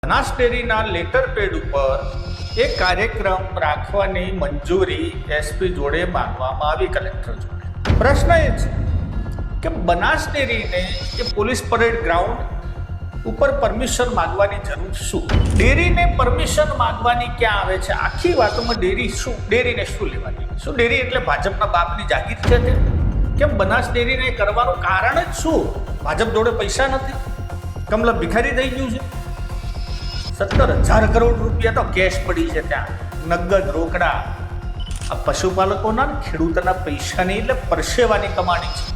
બનાસ ડેરીના letter pad ઉપર એક કાર્યક્રમ રાખવાની મંજૂરી એસપી જોડે માંગવામાં આવી, કલેક્ટર જોડે. પ્રશ્ન એ છે કે બનાસ ડેરીને એ પોલીસ પરેડ ગ્રાઉન્ડ ઉપર પરમિશન માંગવાની જરૂર શું? ડેરીને પરમિશન માંગવાની ક્યાં આવે છે? આખી વાતોમાં ડેરીને શું લેવાની? શું ડેરી એટલે ભાજપના બાપની જાગીર છે તે? કેમ બનાસ ડેરીને કરવાનું કારણ જ શું? ભાજપ જોડે પૈસા નથી? કમલા ભિખારી થઈ ગયું છે? 17,000 કરોડ રૂપિયા તો કેશ પડી છે ત્યાં, નગદ રોકડા. આ પશુપાલકોના ખેડૂતોના પૈસાની એટલે પરસેવાની કમાણી છે.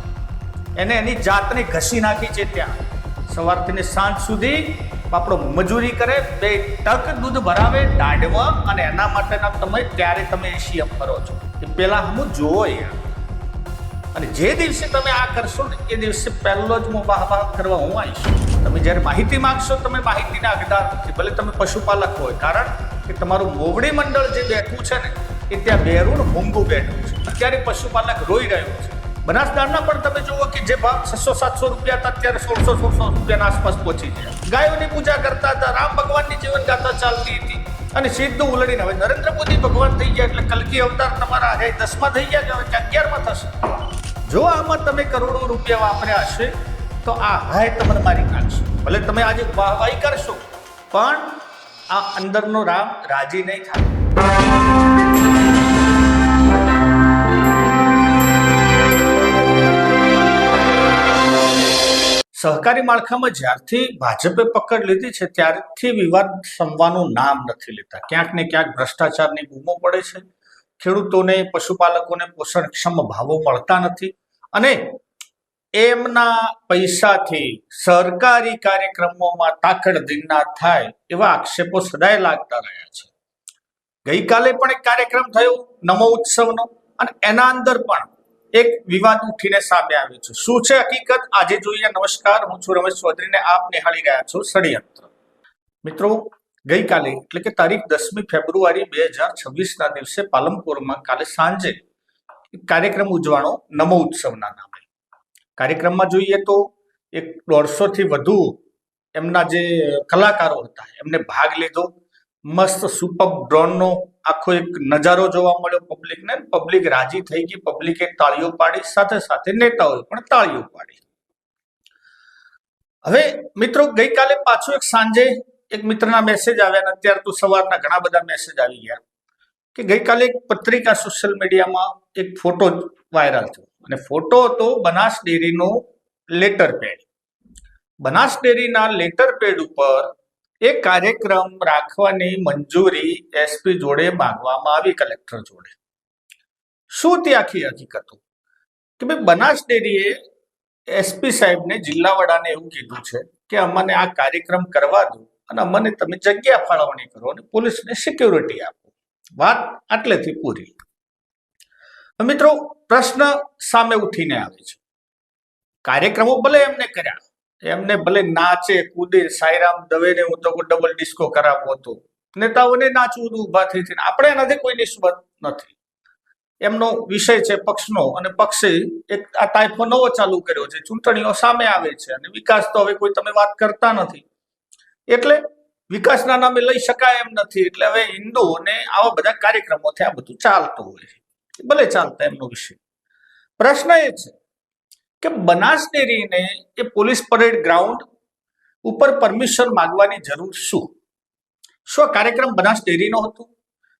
એને એની જાતને ઘસી નાખી છે ત્યાં. સવારથી સાંજ સુધી આપણો મજૂરી કરે, 2 ટક દૂધ ભરાવે દાઢવા, અને એના માટેના ત્યારે તમે સીએમ કરો છો. એ પહેલા હું જોવો યાર. અને જે દિવસે તમે આ કરશો ને એ દિવસે પહેલો જ વાહ કરવા હું આવીશ. તમે જ્યારે માહિતી માંગશો, તમે માહિતીના હકદાર નથી, ભલે તમે પશુપાલક હોય. કારણ કે તમારું મોવડી મંડળ જે બેઠું છે ને એ ત્યાં બેરું મોંઘું બેઠું છે. અત્યારે પશુપાલક રોઈ રહ્યો છે. બનાસદારના પણ તમે જુઓ કે જે ભાવ 600-700 રૂપિયા હતા, અત્યારે 1600 રૂપિયાના આસપાસ પહોંચી ગયા. ગાયોની પૂજા કરતા હતા, રામ ભગવાનની જીવન ગાથા ચાલતી હતી, અને સીધું ઉલડીને હવે નરેન્દ્ર મોદી ભગવાન થઈ ગયા એટલે કલકી અવતાર તમારા 10માં થઈ ગયા, કે હવે 11માં થશે. જો આમાં તમે કરોડો રૂપિયા વાપર્યા હશે તો આ હાય તમને મારી નાખશો. ભલે તમે આજે વાહવાહી કરશો, પણ આ અંદરનો રામ રાજી નહીં થાય. સહકારી માળખામાં જ્યારથી ભાજપે પકડ લીધી છે ત્યારથી વિવાદ શમવાનું નામ નથી લેતા. ક્યાંક ને ક્યાંક ભ્રષ્ટાચારની બૂમો પડે છે. ખેડૂતોને, પશુપાલકોને પોષણક્ષમ ભાવો મળતા નથી, અને એમના પૈસાથી સરકારી કાર્યક્રમોમાં તાકડ ધીના થાય એવા આક્ષેપો સદાય લાગતા રહ્યા છે. ગઈકાલે પણ એક કાર્યક્રમ થયો નમો ઉત્સવનો, અને એના અંદર પણ એક વિવાદ ઉઠીને સામે આવ્યો છે. શું છે હકીકત આજે જોઈએ. નમસ્કાર, હું છું રમેશ ચૌધરીને આપ નિહાળી રહ્યા છો ષડયંત્ર. મિત્રો, ગઈકાલે એટલે કે તારીખ 10મી ફેબ્રુઆરી 2026ના દિવસે પાલનપુરમાં કાલે સાંજે કાર્યક્રમ ઉજવાણો નમો ઉત્સવના નામે. કાર્યક્રમમાં જોઈએ તો 150 થી વધુ એમના જે કલાકારો હતા એમને ભાગ લીધો. મસ્ત સુપર ડ્રોનનો આખો એક નજારો જોવા મળ્યો પબ્લિકને. પબ્લિક રાજી થઈ ગઈ, પબ્લિકે તાળીઓ પાડી, સાથે સાથે નેતાઓએ પણ તાળીઓ પાડી. હવે મિત્રો, ગઈકાલે પાછો એક સાંજે એક મિત્રના મેસેજ આવ્યા, અને અત્યારે તો સવારના ઘણા બધા મેસેજ આવી ગયા કે ગઈકાલે એક પત્રિકા સોશિયલ મીડિયામાં એક ફોટો વાયરલ થયો, અને ફોટો હતો બનાસ ડેરીનો લેટર પેડ. બનાસ ડેરીના લેટર પેડ ઉપર એક કાર્યક્રમ રાખવાની મંજૂરી એસપી જોડે માંગવામાં આવી, કલેક્ટર જોડે. શું તે આખી હકીકતો કે ભાઈ બનાસ ડેરીએ એસપી સાહેબને, જિલ્લા વડાને એવું કીધું છે કે અમને આ કાર્યક્રમ કરવા દો, અને અમને તમે જગ્યા ફાળવણી કરો અને પોલીસને સિક્યોરિટી આપો. વાત આટલેથી પૂરી. મિત્રો, પ્રશ્ન સામે ઉઠીને આવે છે. કાર્યક્રમો ભલે એમને કર્યા, એમને ભલે નાચે કૂદે, સાઈરામ દવેને હું તો ડબલ ડિસ્કો કરાવવો હતો, નેતાઓને નાચવું ઊભા થઈ થઈને. આપણે એનાથી કોઈ નિસ્બત નથી. એમનો વિષય છે પક્ષનો, અને પક્ષે એક આ ટાઈપનો નવો ચાલુ કર્યો છે. ચૂંટણીઓ સામે આવે છે, અને વિકાસ તો હવે કોઈ તમે વાત કરતા નથી, એટલે વિકાસના નામે લઈ શકાય એમ નથી. એટલે હવે હિન્દુઓને આવા બધા કાર્યક્રમોથી આ બધું ચાલતું હોય છે. ભલે ચાલતા, એમનો વિષય. પ્રશ્ન એ છે કે બનાસ ડેરીને એ પોલીસ પરેડ ગ્રાઉન્ડ ઉપર પરમિશન માંગવાની જરૂર શું? શું આ કાર્યક્રમ બનાસ ડેરીનો હતો?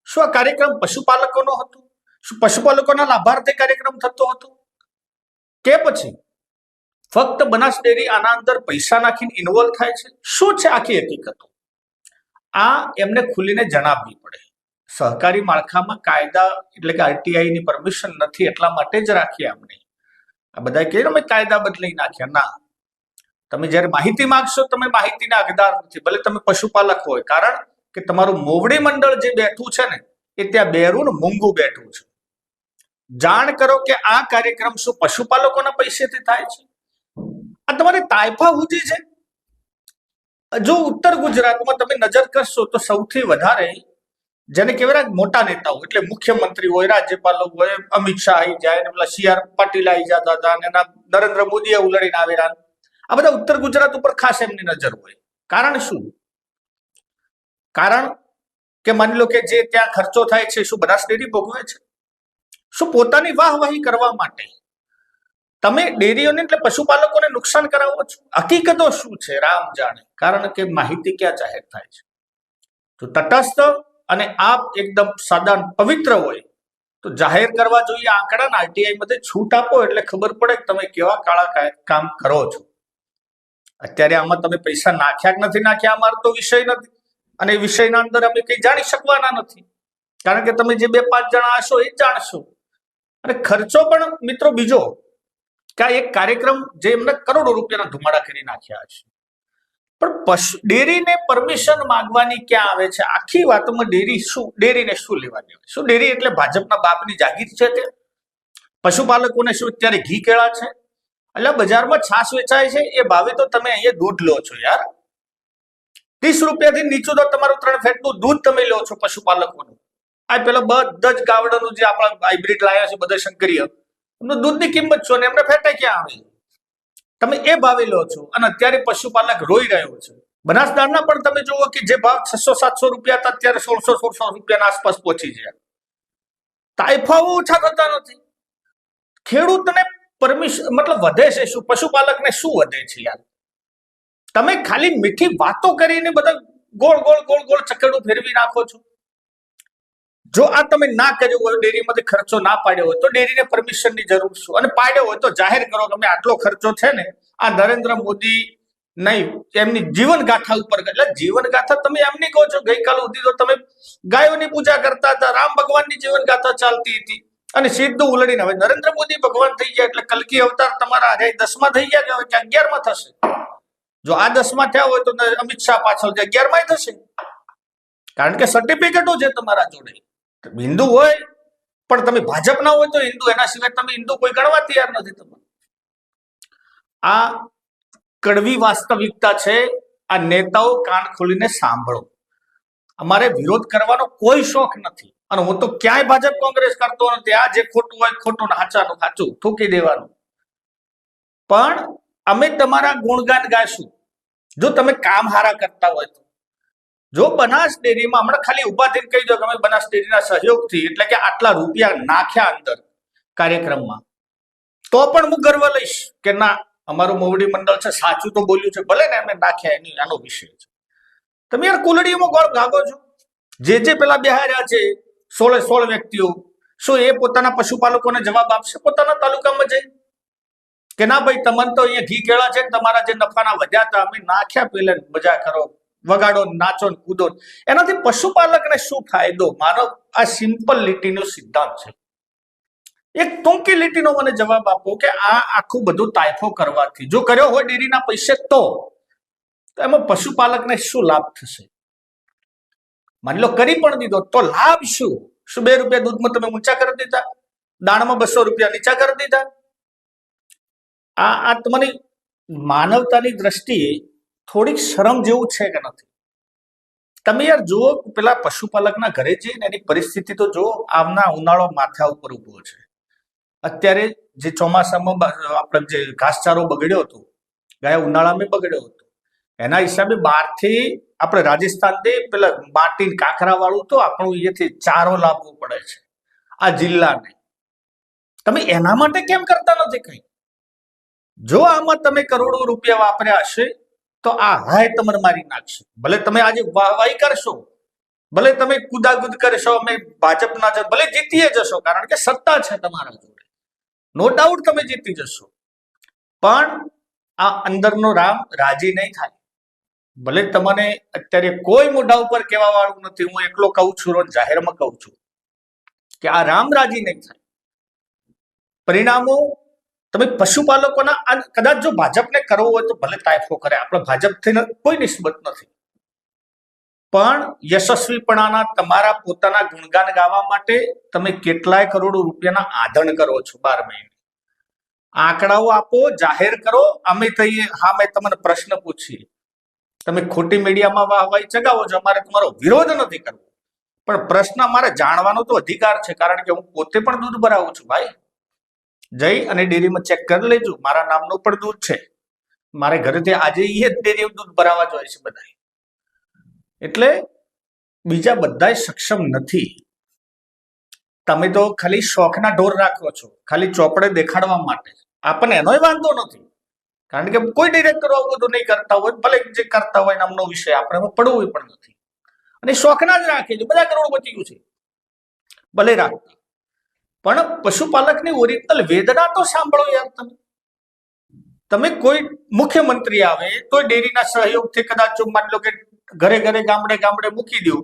શું આ કાર્યક્રમ પશુપાલકોનો હતો? શું પશુપાલકોના લાભાર્થે કાર્યક્રમ થતો હતો? કે પછી ફક્ત બનાસ ડેરી આના અંદર પૈસા નાખીને ઇન્વોલ્વ થાય છે? શું છે આખી હકીકતો? આ એમને ખુલીને જણાવવી પડે. સહકારી માળખામાં કાયદા એટલે કે આરટીઆઈની પરમિશન નથી, એટલા માટે જ રાખી આપણે. આ બધા કહે અમે કાયદા બદલી નાખ્યા. ના, તમે જ્યારે માહિતી માંગશો, તમે માહિતીના હકદાર નથી, ભલે તમે પશુપાલક હોય. કારણ કે તમારું મોવડી મંડળ જે બેઠું છે ને એ ત્યાં બેરું મોંઘું બેઠું છે. જાણ કરો કે આ કાર્યક્રમ શું પશુપાલકોના પૈસેથી થાય છે? આ તમારે તાઇફા હુજી છે. જો ઉત્તર ગુજરાતમાં તમે નજર કરશો તો સૌથી વધારે જેને કહેવાય મોટા નેતાઓ એટલે મુખ્યમંત્રી હોય, રાજ્યપાલો હોય, અમિત શાહ આવી જાય, પેલા CR પાટીલ આવી જતા હતા, અને નરેન્દ્ર મોદીએ ઉલડીને આવેલા. આ બધા ઉત્તર ગુજરાત ઉપર ખાસ એમની નજર હોય. કારણ શું? કારણ કે માની લો કે જે ત્યાં ખર્ચો થાય છે શું બનાસ ડેરી ભોગવે છે? શું પોતાની વાહવાહી કરવા માટે તમે ડેરીઓને એટલે પશુપાલકોને નુકસાન કરાવો છો? હકીકતો શું છે રામ જાણે, કારણ કે માહિતી ક્યાં જાહેર થાય છે. તો તટસ્થ અને આપ એકદમ સાદા પવિત્ર હોય તો જાહેર કરવા જોઈએ આંકડા. આરટીઆઈ માંથી છૂટ આપો એટલે ખબર પડે કે તમે કેવા કાળા કામ કરો છો. અત્યારે આમાં તમે પૈસા નાખ્યા કે નથી નાખ્યા અમારો તો વિષય નથી, અને એ વિષયના અંદર અમે કઈ જાણી શકવાના નથી, કારણ કે તમે જે 2-5 જણા હશો એ જ જાણશો. અને ખર્ચો પણ મિત્રો બીજો કે આ એક કાર્યક્રમ જે એમને કરોડો રૂપિયાના ધુમાડા કરી નાખ્યા છે, પણ પશુ ડેરીને પરમિશન માંગવાની ક્યાં આવે છે? આખી વાતમાં ડેરીને શું લેવા દેવા? શું ડેરી એટલે ભાજપના બાપની જાગીર છે? તે પશુપાલકોને શું અત્યારે ઘી કેળા છે? એટલે બજારમાં છાશ વેચાય છે એ ભાવે તો તમે અહીંયા દૂધ લો છો યાર. 30 રૂપિયાથી નીચું તો તમારું 3 ફેટનું દૂધ તમે લો છો પશુપાલકોનું. આ પેલા બધા જ ગાવડાનું જે આપણા હાઇબ્રિડ લાયા છે બધા શંકરીય, એમનું દૂધની કિંમત છો ને એમને ફેટે ક્યાં આવે? તમે એ ભાવે લો છો અને અત્યારે પશુપાલક રોઈ રહ્યો છે. બનાસદાણના પણ તમે જુઓ કે જે ભાવ 600-700 રૂપિયા હતા અત્યારે 1600 રૂપિયાના આસપાસ પહોંચી ગયા. તાઇફાઓ ઓછા થતા નથી. ખેડૂતને પરમિશન મતલબ વધે છે શું? પશુપાલકને શું વધે છે યાર? તમે ખાલી મીઠી વાતો કરીને બધા ગોળ ગોળ ગોળ ગોળ ચકેડું ફેરવી નાખો છો. જો આ તમે ના કર્યું હોય, ડેરીમાંથી ખર્ચો ના પાડ્યો હોય તો ડેરીને પરમિશનની જરૂર શું? અને પાડ્યો હોય તો જાહેર કરો કે અમે આટલો ખર્ચો છે ને આ નરેન્દ્ર મોદી નહીં એમની જીવન ગાથા ઉપર. એટલે જીવન ગાથા તમે એમની કહો છો. ગઈકાલ સુધી તો તમે ગાયોની પૂજા કરતા હતા, રામ ભગવાનની જીવન ગાથા ચાલતી હતી, અને સીધું ઉલડીને હવે નરેન્દ્ર મોદી ભગવાન થઈ ગયા એટલે કલ્કી અવતાર તમારા 10માં થઈ ગયા કે 11માં થશે? જો આ 10માં થયા હોય તો અમિત શાહ પાછળ 11માં થશે, કારણ કે સર્ટિફિકેટો છે તમારા જોડે. હિન્દુ હોય પણ તમે ભાજપ ના હોય તો હિન્દુ, એના સિવાય તમે હિન્દુ કોઈ ગણવા તૈયાર નથી. તમે આ કડવી વાસ્તવિકતા છે. આ નેતાઓ કાન ખોલીને સાંભળો. અમારે વિરોધ કરવાનો કોઈ શોખ નથી, અને હું તો ક્યાંય ભાજપ કોંગ્રેસ કરતો નથી. આ જે ખોટું હોય ખોટું, સાચાનું સાચું થૂકી દેવાનું. પણ અમે તમારા ગુણગાન ગાઈશું જો તમે કામ હારા કરતા હોય તો. જો બનાસ ડેરીમાં હમણાં ખાલી ઉભા થઈને કહી દો કે અમે બનાસ ડેરીના સહયોગથી એટલે કે આટલા રૂપિયા નાખ્યા અંદર કાર્યક્રમમાં, તો પણ હું ગર્વ લઈશ કે ના અમારું મોવડી મંડળ છે, સાચું તો બોલ્યું છે. ભલે ને અમે નાખ્યા એની આનો વિષય છે. તમે યાર કુલડીમાં ગોળ ભાગો છો. જે પેલા બેહાર્યા છે 16 વ્યક્તિઓ, શું એ પોતાના પશુપાલકોને જવાબ આપશે પોતાના તાલુકામાં જઈ કે ના ભાઈ તમને તો અહીંયા ઘી કેળા છે, તમારા જે નફાના વધ્યા હતા અમે નાખ્યા, પેલે મજા કરો, વગાડો, નાચો ને કૂદો? એનાથી પશુપાલકને શું ફાયદો? મારો આ સિમ્પલ લીટીનો સિદ્ધાંત છે. એક ટૂંકી લીટીનો મને જવાબ આપો કે આ આખું બધું તાઇફો કરવાથી જો કર્યો હોય ડેરીના પૈસે તો એમાં પશુપાલકને શું લાભ થશે? માની લો કરી પણ દીધો તો લાભ શું? શું 2 રૂપિયા દૂધમાં તમે ઊંચા કરી દીધા? દાણમાં 200 રૂપિયા નીચા કરી દીધા? આ તમારી માનવતાની દ્રષ્ટિએ થોડીક શરમ જેવું છે કે નથી? તમે યાર જુઓ પેલા પશુપાલકના ઘરે જઈને એની પરિસ્થિતિ તો જુઓ. આમના ઉનાળો માથા ઉપર ઉભો છે. અત્યારે જે ચોમાસામાં આપણે જે ઘાસચારો બગડ્યો હતો, ગયા ઉનાળામાં બગડ્યો હતો, એના હિસાબે બહારથી આપણે રાજસ્થાનથી પેલા માટી કાંકરા વાળું તો આપણું અહીંયાથી ચારો લાવવો પડે છે આ જિલ્લાને. તમે એના માટે કેમ કરતા નથી કઈ? જો આમાં તમે કરોડો રૂપિયા વાપર્યા હશે તો આ હાય તમને મારી નાખશે. ભલે તમે આજે વાહવાહી કરશો, ભલે તમે કુદાકુદ કરશો, અમે ભાજપના ભલે જીતીએ જશો કારણ કે સત્તા છે તમારા જોડે, નો ડાઉટ તમે જીતી જશો, પણ આ અંદરનો રામ રાજી નહીં થાય. ભલે તમને અત્યારે કોઈ મોઢા ઉપર કહેવા વાળું નથી, હું એકલો કહું છું, રોજ જાહેરમાં કહું છું કે આ રામ રાજી નહીં થાય. પરિણામો તમે પશુપાલકોના કદાચ જો ભાજપને કરવો હોય તો ભલે તાઇફો કરે, આપણે ભાજપથી કોઈ નિસ્બત નથી, પણ યશસ્વીપણાના તમારા પોતાના ગુણગાન ગાવા માટે તમે કેટલાય કરોડો રૂપિયાના આધણ કરો છો 12 મહિને. આંકડાઓ આપો, જાહેર કરો. અમે થઈએ હા મેં તમને પ્રશ્ન પૂછીએ, તમે ખોટી મીડિયામાં વાહવાહી ચગાવો છો, અમારે તમારો વિરોધ નથી કરવો, પણ પ્રશ્ન અમારે જાણવાનો તો અધિકાર છે, કારણ કે હું પોતે પણ દૂધ ભરાવું છું ભાઈ. જઈ અને ડેરીમાં ચેક કરી લેજો, મારા નામનું પણ દૂધ છે. મારે ઘરેથી આજે એ જ ડેરી દૂધ ભરાવા જોઈએ છે બધા. એટલે બીજા બધા સક્ષમ નથી. તમે તો ખાલી શોખના ઢોર રાખો છો, ખાલી ચોપડે દેખાડવા માટે. આપણને એનોય વાંધો નથી, કારણ કે કોઈ ડિરેક્ટરો આવું બધું નહીં કરતા હોય, ભલે જે કરતા હોય નામનો વિષય આપણે પડવું પણ નથી, અને શોખના જ રાખે છે. બધા કરોડપતિઓ છે, ભલે રાખતા, પણ પશુપાલકની ઓરિજિનલ વેદના તો સાંભળો યાર. તમે કોઈ મુખ્યમંત્રી આવે તો ડેરીના સહયોગથી કદાચ જો માની લો કે ઘરે ઘરે ગામડે ગામડે મૂકી દો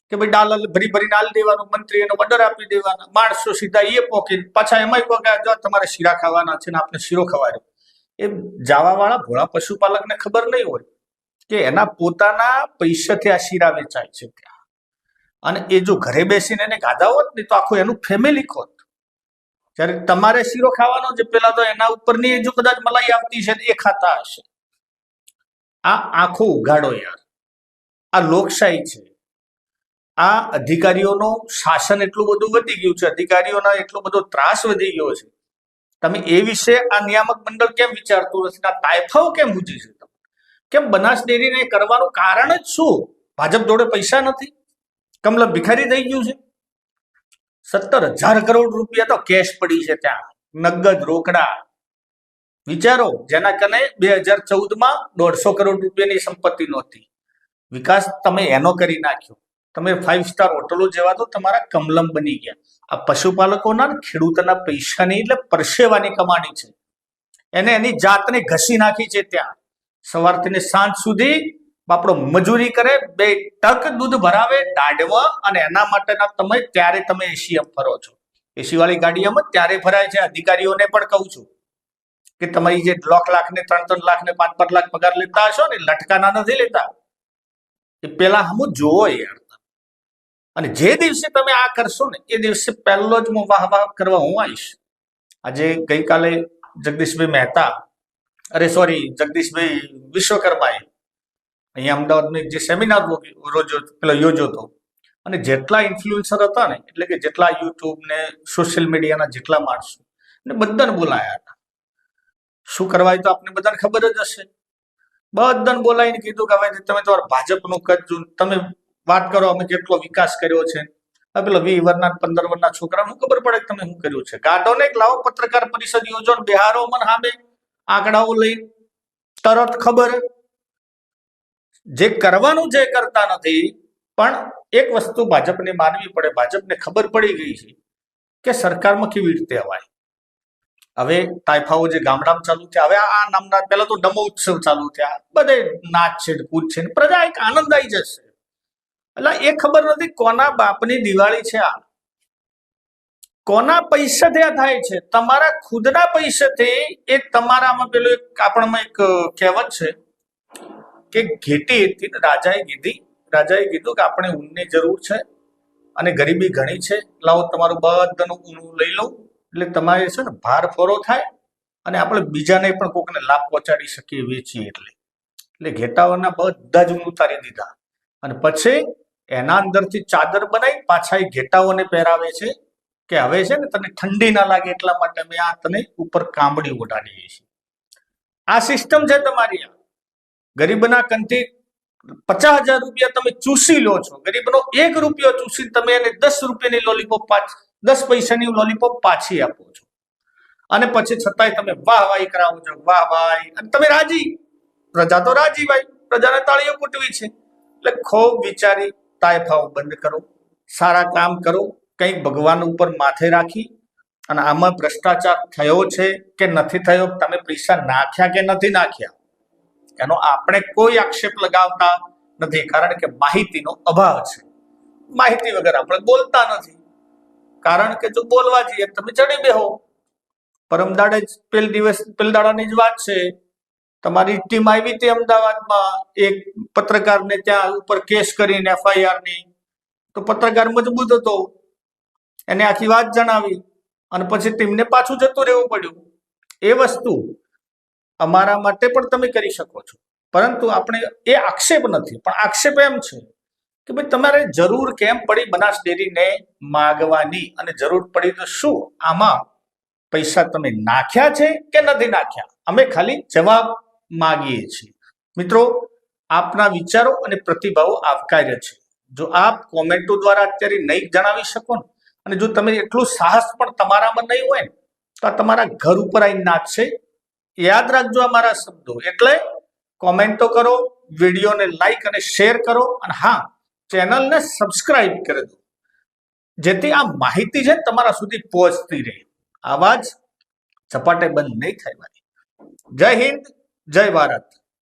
કે ભાઈ ડાલ ભરી ભરીને આલ દેવાનું, મંત્રી એનો ઓર્ડર આપી દેવાના, માણસો સીધા એ પોકી પાછા એમાં કહો કે જો તમારે શીરા ખાવાના છે ને આપણે શીરો ખવાયો. એ જાવા વાળા ભોળા પશુપાલકને ખબર નહીં હોય કે એના પોતાના પૈસાથી આ શીરા વેચાય છે ત્યાં, અને એ જો ઘરે બેસીને એને ગાધા હોત ને તો આખું એનું ફેમિલી ખોત. જ્યારે તમારે શીરો ખાવાનો છે, પેલા તો એના ઉપરની જો કદાચ મલાઈ આવતી છે એ ખાતા હશે. આ આંખો ઉગાડો યાર. આ લોકશાહી છે. આ અધિકારીઓનો શાસન એટલું બધું વધી ગયું છે, અધિકારીઓના એટલો બધો ત્રાસ વધી ગયો છે. તમે એ વિશે આ નિયામક મંડળ કેમ વિચારતું નથી? આ તાયફાઓ કેમ મૂજી છે? કેમ બનાસ ડેરીને કરવાનું કારણ જ શું? ભાજપ જોડે પૈસા નથી? કમલમ ભિખારી થઈ ગયું છે? 17,000 કરોડ રૂપિયા તો કેશ પડી છે ત્યાં, નગદ રોકડા. વિચારો, જેના કને 2014માં 150 કરોડ રૂપિયાની સંપત્તિ નહોતી. વિકાસ તમે એનો કરી નાખ્યો. તમે 5 સ્ટાર હોટલો જેવા તો તમારા કમલમ બની ગયા. આ પશુપાલકોના ખેડૂતોના પૈસાની એટલે પરસેવાની કમાણી છે. એને એની જાતને ઘસી નાખી છે ત્યાં. સવારથી સાંજ સુધી બાપડો મજૂરી કરે, 2 ટક દૂધ ભરાવે દાઢવા, અને એના માટેના ત્યારે તમે એસી ફરો છો. એસી વાળી ગાડી એમ જ ત્યારે ફરાય છે. અધિકારીઓને પણ કહું છું કે તમારી જે 2 લાખ ને 3 લાખ ને 5 લાખ પગાર લેતા હશો ને, લટકાના નથી લેતા. એ પેલા હમ જોવો યાર. અને જે દિવસે તમે આ કરશો ને એ દિવસે પહેલો જ હું વાહ વાહ કરવા હું આવીશ. આજે ગઈકાલે જગદીશભાઈ મહેતા, જગદીશભાઈ વિશ્વકર્માએ અહીંયા અમદાવાદમાં જે સેમિનાર યોજ્યો હતો, અને જેટલા ઇન્ફ્લુએન્સર હતા ને, એટલે કે જેટલા યુટ્યુબ ને સોશિયલ મીડિયાના જેટલા માણસો ને બધાને બોલાયા હતા. શું કરવાય તો આપને બધાને ખબર જ હશે. બધાને બોલાવીને કીધું કે હવે તમે તમારા ભાજપનું કરજો, તમે વાત કરો અમે કેટલો વિકાસ કર્યો છે. પેલો 20 વર્ષના 15 વર્ષના છોકરા શું ખબર પડે તમે શું કર્યું છે? ગાઢો ને લાવો પત્રકાર પરિષદ યોજો, બિહારો મન સામે આંકડાઓ લઈ, તરત ખબર. જે કરવાનું છે કરતા નથી. પણ એક વસ્તુ ભાજપને માનવી પડે. ભાજપને ખબર પડી ગઈ છે કે સરકારમાં કેવી રીતે અવાય. હવે તાઇફાઓ જે ગામડામાં ચાલુ થયા, હવે આ નામના, પેલા તો ડમો ઉત્સવ ચાલુ થયા, બધે નાચ છે, કૂદ છે, પ્રજા એક આનંદ આવી જશે. એટલે એ ખબર નથી કોના બાપની દિવાળી છે આ, કોના પૈસાથી આ થાય છે. તમારા ખુદના પૈસાથી. એ તમારામાં પેલું એક આપણમાં એક કહેવત છે કે ઘેટી હતી, રાજાએ કીધું કે આપણે ઊનની જરૂર છે અને ગરીબી ઘણી છે, લાવો તમારું બધાનું ઊન લઈ લઉં, એટલે તમારે છે ને ભાર ફોરો થાય અને આપણે બીજાને પણ કોકને લાભ પહોંચાડી શકીએ, વેચીએ. એટલે ઘેટાઓના બધા જ ઊન ઉતારી દીધા, અને પછી એના અંદરથી ચાદર બનાવી પાછા એ ઘેટાઓને પહેરાવે છે કે હવે છે ને તને ઠંડી ના લાગે એટલા માટે અમે આ તને ઉપર કાંબડી ઓઢાડીએ છીએ. આ સિસ્ટમ છે તમારી. ગરીબના કંથી 50,000 રૂપિયા તમે ચૂસી લો છો. ગરીબનો 1 રૂપિયો ચૂસી તમે એને 10 રૂપિયાની લોલીપોપ, 10 પૈસાની લોલીપોપ પાછી આપો છો, અને પછી છતાંય તમે વાહવાહી કરાવો છો, વાહ ભાઈ, અને તમે રાજી. પ્રજા તો રાજી ભાઈ, પ્રજાને તાળીઓ કૂટવી છે. એટલે ખૂબ વિચારી તાયફાઓ બંધ કરો, સારા કામ કરો. કંઈક ભગવાન ઉપર માથે રાખી, અને આમાં ભ્રષ્ટાચાર થયો છે કે નથી થયો, તમે પૈસા નાખ્યા કે નથી નાખ્યા, એનો આપણે કોઈ આક્ષેપ લગાવતા નથી, કારણ કે માહિતીનો અભાવ છે. માહિતી વગર આપણે બોલતા નથી, કારણ કે જો બોલવા જઈએ તમે ચડી બેહો. પરમદાડે જ પેલ દાડાની જ વાત છે, તમારી ટીમ આવી હતી અમદાવાદમાં, એક પત્રકારને ત્યાં ઉપર કેસ કરીને FIR ની, તો પત્રકાર મજબૂત હતો, એને આખી વાત જણાવી, અને પછી ટીમને પાછું જતું રહેવું પડ્યું. એ વસ્તુ અમારા માટે પણ તમે કરી શકો છો, પરંતુ આપણે એ આક્ષેપ નથી. પણ આક્ષેપ એમ છે કે ભાઈ તમારે જરૂર કેમ પડી બનાસ ડેરીને માગવાની, અને જરૂર પડી તો શું આમાં પૈસા તમે નાખ્યા છે કે નથી નાખ્યા? અમે ખાલી જવાબ માગીએ છીએ. મિત્રો, આપના વિચારો અને પ્રતિભાવો આવકાર્ય છે. જો આપ કોમેન્ટો દ્વારા અત્યારે નહીં જણાવી શકો ને, અને જો તમે એટલું સાહસ પણ તમારામાં નહીં હોય ને, તો આ તમારા ઘર ઉપર આવીને નાચશે. યાદ રાખજો આ મારા શબ્દો. એટલે કોમેન્ટો કરો, વિડીયોને લાઈક અને શેર કરો, અને હા, ચેનલને સબસ્ક્રાઇબ કરી દો, જેથી આ માહિતી છે તમારા સુધી પહોંચતી રહે. આવા જ ઝપાટે બંધ નહીં થાય. જય હિન્દ, જય ભારત.